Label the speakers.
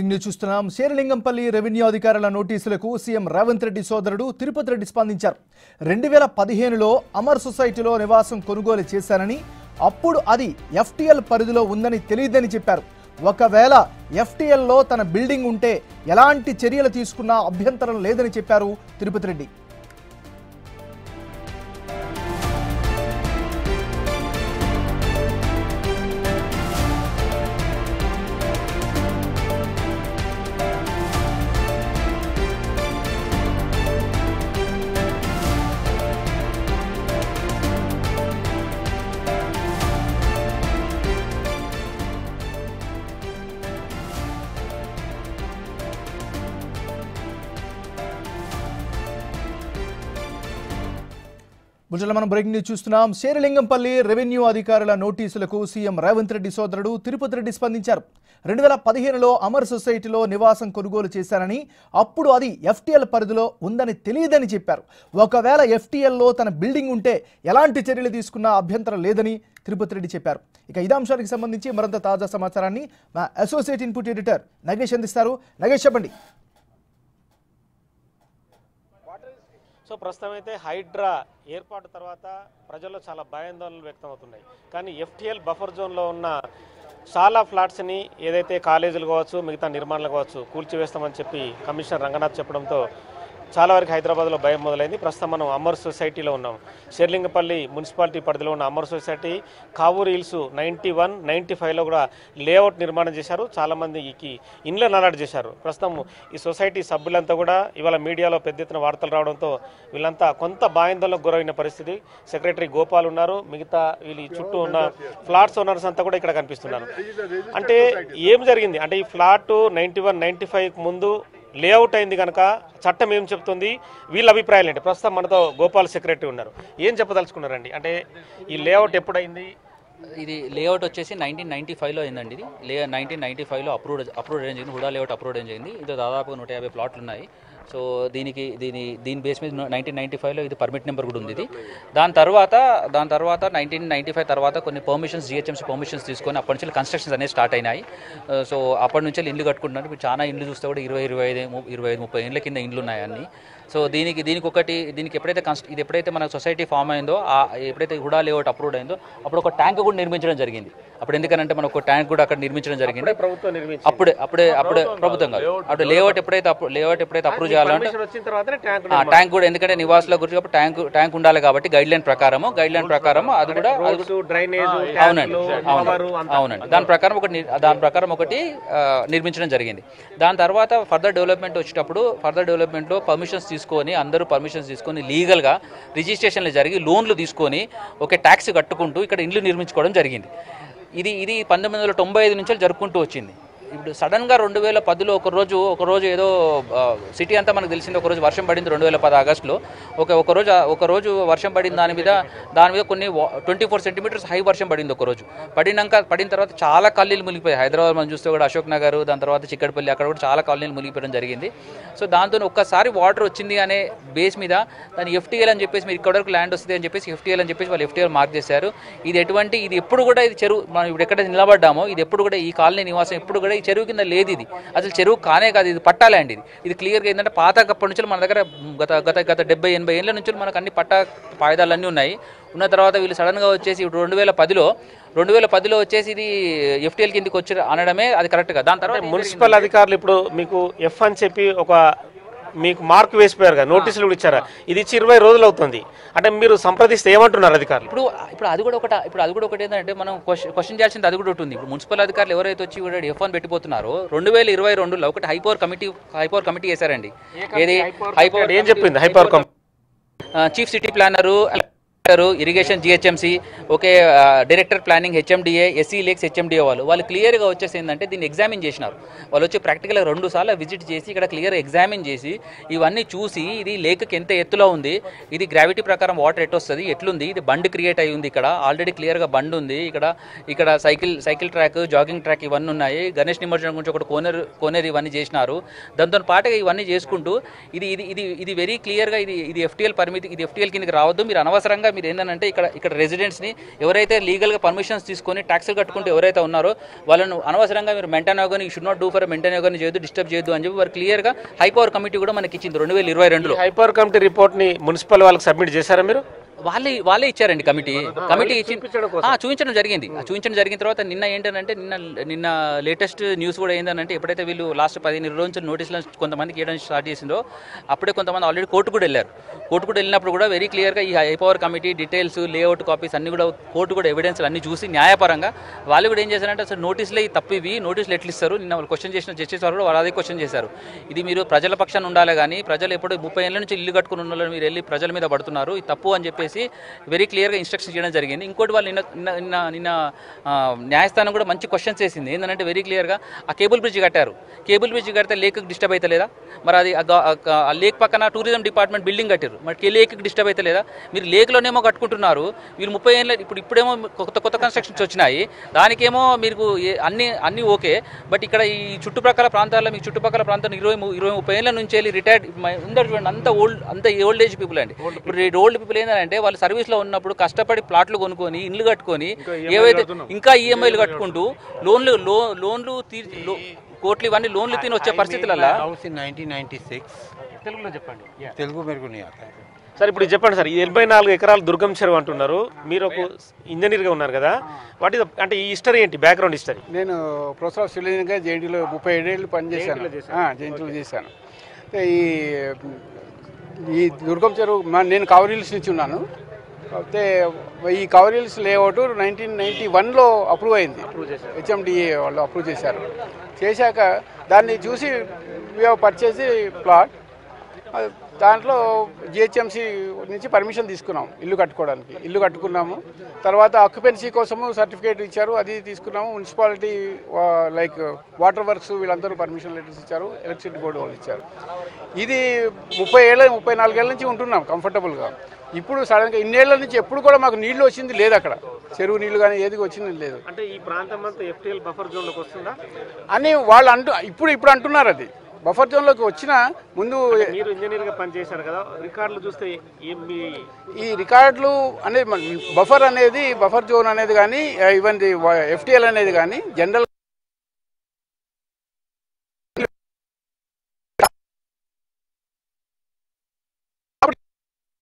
Speaker 1: చూస్తున్నాం. శేరిలింగంపల్లి రెవెన్యూ అధికారుల నోటీసులకు సీఎం రేవంత్ రెడ్డి సోదరుడు తిరుపతి రెడ్డి స్పందించారు. 2015లో అమర్ సొసైటీలో నివాసం కొనుగోలు చేశారని, అప్పుడు అది ఎఫ్టీఎల్ పరిధిలో ఉందని తెలియదని చెప్పారు. ఒకవేళ ఎఫ్టీఎల్లో తన బిల్డింగ్ ఉంటే ఎలాంటి చర్యలు తీసుకున్నా అభ్యంతరం లేదని చెప్పారు తిరుపతి రెడ్డి. మనం బ్రేకింగ్ న్యూస్ చూస్తున్నాం. శేరిలింగంపల్లి రెవెన్యూ అధికారుల నోటీసులకు సీఎం రేవంత్ రెడ్డి సోదరుడు తిరుపతి రెడ్డి స్పందించారు. 2015లో అమర్ సొసైటీలో నివాసం కొనుగోలు చేశారని, అప్పుడు అది ఎఫ్టీఎల్ పరిధిలో ఉందని తెలియదని చెప్పారు. ఒకవేళ ఎఫ్టీఎల్లో తన బిల్డింగ్ ఉంటే ఎలాంటి చర్యలు తీసుకున్నా అభ్యంతరం లేదని తిరుపతి రెడ్డి చెప్పారు. ఇక ఇదే అంశానికి సంబంధించి మరింత తాజా సమాచారాన్ని మా అసోసియేట్ ఇన్పుట్ ఎడిటర్ నగేష్ అందిస్తారు. నగేష్, చెప్పండి.
Speaker 2: సో ప్రస్తుతం అయితే హైడ్రా ఏర్పాటు తర్వాత ప్రజల్లో చాలా భయాందోళనలు వ్యక్తం అవుతున్నాయి. కానీ ఎఫ్టీఎల్ బఫర్ జోన్లో ఉన్న చాలా ఫ్లాట్స్ని ఏదైతే కాలేజీలు కావచ్చు, మిగతా నిర్మాణాలు కావచ్చు కూల్చివేస్తామని చెప్పి కమిషనర్ రంగనాథ్ చెప్పడంతో చాలా వరకు హైదరాబాద్లో భయం మొదలైంది. ప్రస్తుతం మనం అమర్ సొసైటీలో ఉన్నాం. శేరిలింగపల్లి మున్సిపాలిటీ పరిధిలో ఉన్న అమర్ సొసైటీ కావూరు హిల్స్ 91, 95లో కూడా లేఅవుట్ నిర్మాణం చేశారు. చాలామందికి ఇండ్లను అలాట్ చేశారు. ప్రస్తుతం ఈ సొసైటీ సభ్యులంతా కూడా ఇవాళ మీడియాలో పెద్ద ఎత్తున వార్తలు రావడంతో వీళ్ళంతా కొంత భయాందోళనకు గురైన పరిస్థితి. సెక్రటరీ గోపాల్ ఉన్నారు, మిగతా వీళ్ళ చుట్టూ ఉన్న ఫ్లాట్స్ ఓనర్స్ అంతా కూడా ఇక్కడ కనిపిస్తున్నారు. అంటే ఏం జరిగింది అంటే ఈ ఫ్లాట్ 91, 95 ముందు లేఅవుట్ అయింది కనుక చట్టం ఏం చెప్తుంది, వీళ్ళ అభిప్రాయాలు ఏంటి? ప్రస్తుతం మనతో గోపాల్ సెక్రటరీ ఉన్నారు. ఏం చెప్పదలుచుకున్నారండి? అంటే ఈ లేఅవుట్ ఎప్పుడైంది?
Speaker 3: ఇది లేఅవుట్ వచ్చేసి 1995లో అయిందండి. ఇది 1995లో అప్రూవ్డ్ అయింది. హుడా లేఅవుట్ అప్రూవ్డ్ అయింది. ఇది దాదాపుగా 150 ప్లాట్లు ఉన్నాయి. సో దీని బేస్ మీద 1995లో ఇది పర్మిట్ నెంబర్ కూడా ఉంది. ఇది దాని తర్వాత 1995 తర్వాత కొన్ని పర్మిషన్స్, జిహెచ్ఎంసీ పర్మిషన్స్ తీసుకొని అప్పటి నుంచి కన్స్ట్రక్షన్స్ అనేవి స్టార్ట్ అయినాయి. సో అప్పటి నుంచి ఇల్లు కట్టుకుంటున్నారు. ఇప్పుడు చాలా ఇండ్లు చూస్తే కూడా 20-25-30 ఇండ్ల కింద ఇండ్లు ఉన్నాయి అన్ని. సో దీనికి ఎప్పుడైతే మన సొసైటీ ఫామ్ అయిందో, ఎప్పుడైతే హుడా లేఅవుట్ అప్రూవ్డ్ అయిందో అప్పుడు ఒక ట్యాంక్ కూడా నిర్మించడం జరిగింది. అప్పుడు ఎందుకంటే మనం ఒక ట్యాంక్ కూడా అక్కడ నిర్మించడం జరిగింది. అప్పుడే ప్రభుత్వం కాదు, అప్పుడు లేఅవుట్ ఎప్పుడైతే అప్రూవ్ చేయాలంటే ట్యాంక్ కూడా, ఎందుకంటే నివాసుల గురించి ట్యాంక్ ఉండాలి కాబట్టి గైడ్ లైన్ ప్రకారం అది కూడా అవునండి దాని ప్రకారం ఒకటి నిర్మించడం జరిగింది. దాని తర్వాత ఫర్దర్ డెవలప్మెంట్లో అందరూ పర్మిషన్స్ తీసుకొని లీగల్గా రిజిస్ట్రేషన్లు జరిగి లోన్లు తీసుకొని ఒక ట్యాక్స్ కట్టుకుంటూ ఇక్కడ ఇండ్లు నిర్మించుకోవడం జరిగింది. ఇది 1995 నుంచి జరుపుకుంటూ వచ్చింది. ఇప్పుడు సడన్గా 2010లో ఒకరోజు ఏదో సిటీ అంతా మనకు తెలిసింది. ఒకరోజు వర్షం పడింది 2010 ఆగస్టులో. ఒకరోజు వర్షం పడింది. దాని మీద కొన్ని 24 సెంటీమీటర్స్ హై వర్షం పడింది. ఒకరోజు పడిన తర్వాత చాలా కాలనీలు మునిగిపోయాయి. హైదరాబాద్ మనం చూస్తే కూడా అశోక్ నగర్, దాని తర్వాత చిక్కడపల్లి, అక్కడ కూడా చాలా కాలనీలు మునిగిపోవడం జరిగింది. సో దాంతో ఒక్కసారి వాటర్ వచ్చింది అనే బేస్ మీద దాన్ని ఎఫ్టీఎల్ అని చెప్పేసి, మీరు ఇక్కడ వరకు ల్యాండ్ వస్తుంది అని చెప్పేసి ఎఫ్టీఎల్ అని చెప్పేసి వాళ్ళు ఎఫ్టీఎల్ మార్క్ చేశారు. ఇది ఎప్పుడు కూడా ఇది చెరువు, మనం ఇప్పుడు ఎక్కడ నిలబడ్డామో ఇది ఎప్పుడు కూడా ఈ కాలనీ నివాసం ఎప్పుడు కూడా ఈ చెరువు కింద లేదు. ఇది అసలు చెరువు కానే కాదు, ఇది పట్టా ల్యాండ్. ఇది క్లియర్గా ఏంటంటే పాతకప్పటి నుంచి మన దగ్గర గత 70-80 ఏళ్ళ నుంచి మనకు అన్ని పట్టా పాయిదాలన్నీ ఉన్నాయి. ఉన్న తర్వాత వీళ్ళు సడన్గా వచ్చేసి ఇప్పుడు 2010లో వచ్చేసి ఇది ఎఫ్టీఎల్ కిందకి వచ్చి అనడమే అది కరెక్ట్గా. దాని తర్వాత
Speaker 2: మున్సిపల్ అధికారులు ఇప్పుడు మీకు ఎఫ్ అని చెప్పి మీకు మార్క్ వేసిపోయారు కదా, నోటీసులు కూడా ఇచ్చారా? ఇది ఇచ్చి 20 రోజులు అవుతుంది. అంటే మీరు సంప్రదిస్తే ఏమంటున్నారు అధికారులు?
Speaker 3: ఇప్పుడు అది కూడా ఒకటి ఏంటంటే మనం క్వశ్చన్ చేయాల్సింది అది కూడా ఉంటుంది. ఇప్పుడు మున్సిపల్ అధికారులు ఎవరైతే వచ్చి ఎఫ్ అని పెట్టిపోతున్నారో 2022లో ఒకటి హైపవర్ కమిటీ వేశారండి. ఏది హైపవర్
Speaker 2: ఏం చెప్పింది? High power committee
Speaker 3: chief city planner, irrigation GHMC, okay, director planning HMDA, SC lakes HMDA వాళ్ళు క్లియర్గా వచ్చేసి ఏంటంటే దీన్ని ఎగ్జామిన్ చేసినారు. వాళ్ళు వచ్చి ప్రాక్టికల్గా 2 సార్లు విజిట్ చేసి ఇక్కడ క్లియర్గా ఎగ్జామిన్ చేసి ఇవన్నీ చూసి ఇది లేక్కి ఎంత ఎత్తులో ఉంది, ఇది గ్రావిటీ ప్రకారం వాటర్ ఎటు వస్తుంది, ఎట్లుంది, ఇది బండ్ క్రియేట్ అయ్యి ఉంది, ఇక్కడ ఆల్రెడీ క్లియర్గా బండ్ ఉంది, ఇక్కడ సైకిల్ ట్రాక్, జాగింగ్ ట్రాక్ ఇవన్నీ ఉన్నాయి, గణేష్ నిమజ్జనం గురించి ఒకటి కోనేరు ఇవన్నీ చేసినారు. దాంతో పాటుగా ఇవన్నీ చేసుకుంటూ ఇది వెరీ క్లియర్గా ఇది ఎఫ్టీఎల్ పరిమితి, ఇది ఎఫ్టీఎల్ కిందకి రావద్దు, మీరు అనవసరంగా మీరు ఏంటంటే ఇక్కడ రెసిడెంట్స్ని ఎవరైతే లీగల్గా పర్మిషన్స్ తీసుకొని ట్యాక్సులు కట్టుకుంటూ ఎవరైతే ఉన్నారో వాళ్ళను అనవసరంగా మీరు మెయింటైన్ అవ్వని should not do for maintain అవ్వని చేయొద్దు, డిస్టర్బ్ చేయొద్దు అని చెప్పి వారు క్లియర్గా హై పవర్ కమిటీ కూడా మనకి ఇచ్చింది 2022లో.
Speaker 2: హై పవర్ కమిటీ రిపోర్ట్ని మున్సిపల్ వాళ్ళకి సబ్మిట్ చేశారా మీరు?
Speaker 3: వాళ్ళే ఇచ్చారండి కమిటీ ఇచ్చి చూపించడం జరిగింది. చూపించడం జరిగిన తర్వాత నిన్న ఏంటంటే నిన్న లేటెస్ట్ న్యూస్ కూడా ఏంటంటే ఎప్పుడైతే వీళ్ళు లాస్ట్ 15 రోజుల నోటీసులు కొంతమందికి ఇవ్వడం స్టార్ట్ చేసిందో అప్పుడే కొంతమంది ఆల్రెడీ కోర్టు కూడా వెళ్ళారు. కోర్టు కూడా వెళ్ళినప్పుడు కూడా వెరీ క్లియర్గా ఈ high power committee details, layout copies అన్ని కూడా కోర్టు కూడా ఎవిడెన్స్లు అన్ని చూసి న్యాయపరంగా వాళ్ళు కూడా ఏం చేశారంటే అసలు నోటీసులు తప్పు ఇవి, నోటీసులు ఎట్లు ఇస్తారు, నిన్న వాళ్ళు క్వశ్చన్ చేసిన జస్టిస్ వారు కూడా వాళ్ళు అదే క్వశ్చన్ చేశారు. ఇది మీరు ప్రజల పక్షాన్ని ఉండాలి కానీ ప్రజలు ఎప్పుడు 30 ఏళ్ళ నుంచి ఇల్లు కట్టుకుని ఉన్న వాళ్ళు మీరు వెళ్ళి ప్రజల మీద పడుతున్నారు, ఇది తప్పు అని చెప్పేసి వెరీ క్లియర్గా ఇన్స్ట్రక్షన్ చేయడం జరిగింది. ఇంకోటి వాళ్ళు నిన్న న్యాయస్థానం కూడా మంచి క్వశ్చన్స్ వేసింది. ఏంటంటే వెరీ క్లియర్గా ఆ కేబుల్ బ్రిడ్జ్ కట్టారు, కేబుల్ బ్రిడ్జ్ కడితే లేక్ డిస్టర్బ్ అయితే లేదా, మరి అది ఆ లేక్ పక్కన టూరిజం డిపార్ట్మెంట్ బిల్డింగ్ కట్టారు, మరి లేక్ డిస్టర్బ్ అయితే లేదా, మీరు లేక్లోనేమో కట్టుకుంటున్నారు, మీరు 30 ఏళ్ళ ఇప్పుడేమో కొత్త కన్స్ట్రక్షన్స్ వచ్చినాయి, దానికేమో మీరు అన్నీ ఓకే, బట్ ఇక్కడ ఈ చుట్టుపక్కల ప్రాంతాల్లో మీకు చుట్టుపక్కల ప్రాంతాల్లో 20-30 ఏళ్ళ నుంచి వెళ్ళి రిటైర్డ్ ఉందరు చూడండి, అంత ఓల్డ్ ఏజ్ పీపుల్ అండి. ఇప్పుడు ఓల్డ్ పీపుల్ ఏంటంటే వాళ్ళు సర్వీస్లో ఉన్నప్పుడు కష్టపడి ప్లాట్లు కొనుక్కొని ఇల్లు కట్టుకొని ఏవైతే ఇంకా ఈఎంఐలు కట్టుకుంటూ లోన్లు కోట్లు ఇవన్నీ లోన్లు తిని వచ్చే పరిస్థితులలో
Speaker 2: తెలుగులో చెప్పండి.
Speaker 4: తెలుగు మెరుగు
Speaker 2: సార్ ఇప్పుడు చెప్పండి సార్, 84 ఎకరాలు దుర్గం చెరువు అంటున్నారు, మీరు ఒక ఇంజనీర్గా ఉన్నారు కదా, వాటి అంటే ఈ హిస్టరీ ఏంటి, బ్యాక్గ్రౌండ్ హిస్టరీ?
Speaker 4: నేను ప్రొఫెసర్ ఆఫ్ సివిల్ ఇంజనీరింగ్గా జేఎన్టీలో 37 ఏళ్ళు పనిచేశాను, జేఎన్టీలో చేశాను. ఈ దుర్గం చెరువు నేను కవరీల్స్ నుంచి ఉన్నాను. అయితే ఈ కవరీల్స్ లేఅవుట్ 1991లో అప్రూవ్ అయింది, హెచ్ఎండిఏ వాళ్ళు అప్రూవ్ చేశారు. చేశాక దాన్ని చూసి పర్చేసి ప్లాట్, దాంట్లో జిహెచ్ఎంసీ నుంచి పర్మిషన్ తీసుకున్నాం ఇల్లు కట్టుకోవడానికి. ఇల్లు కట్టుకున్నాము, తర్వాత ఆక్యుపెన్సీ కోసము సర్టిఫికేట్ ఇచ్చారు, అది తీసుకున్నాము. మున్సిపాలిటీ లైక్ వాటర్ వర్క్స్ వీళ్ళందరూ పర్మిషన్ లెటర్స్ ఇచ్చారు, ఎలక్ట్రిసిటీ బోర్డు వాళ్ళు ఇచ్చారు. ఇది 34 ఏళ్ళ నుంచి ఉంటున్నాం కంఫర్టబుల్గా. ఇప్పుడు సడన్గా ఇన్నేళ్ల నుంచి ఎప్పుడు కూడా మాకు నీళ్లు వచ్చింది లేదు, అక్కడ చెరువు నీళ్లు కానీ ఏది వచ్చింది లేదు.
Speaker 2: అంటే ఈ ప్రాంతం అంతా FTL బఫర్ జోన్లోకి వస్తుందా
Speaker 4: అని వాళ్ళు ఇప్పుడు అంటున్నారు. అది బఫర్ జోన్లోకి వచ్చిన ముందు
Speaker 2: మీరు ఇంజనీర్గా పనిచేశారు కదా, రికార్డులు చూస్తే
Speaker 4: ఈ రికార్డులు అనేది బఫర్ జోన్ అనేది కానీ ఈవెన్ FTL అనేది కానీ జనరల్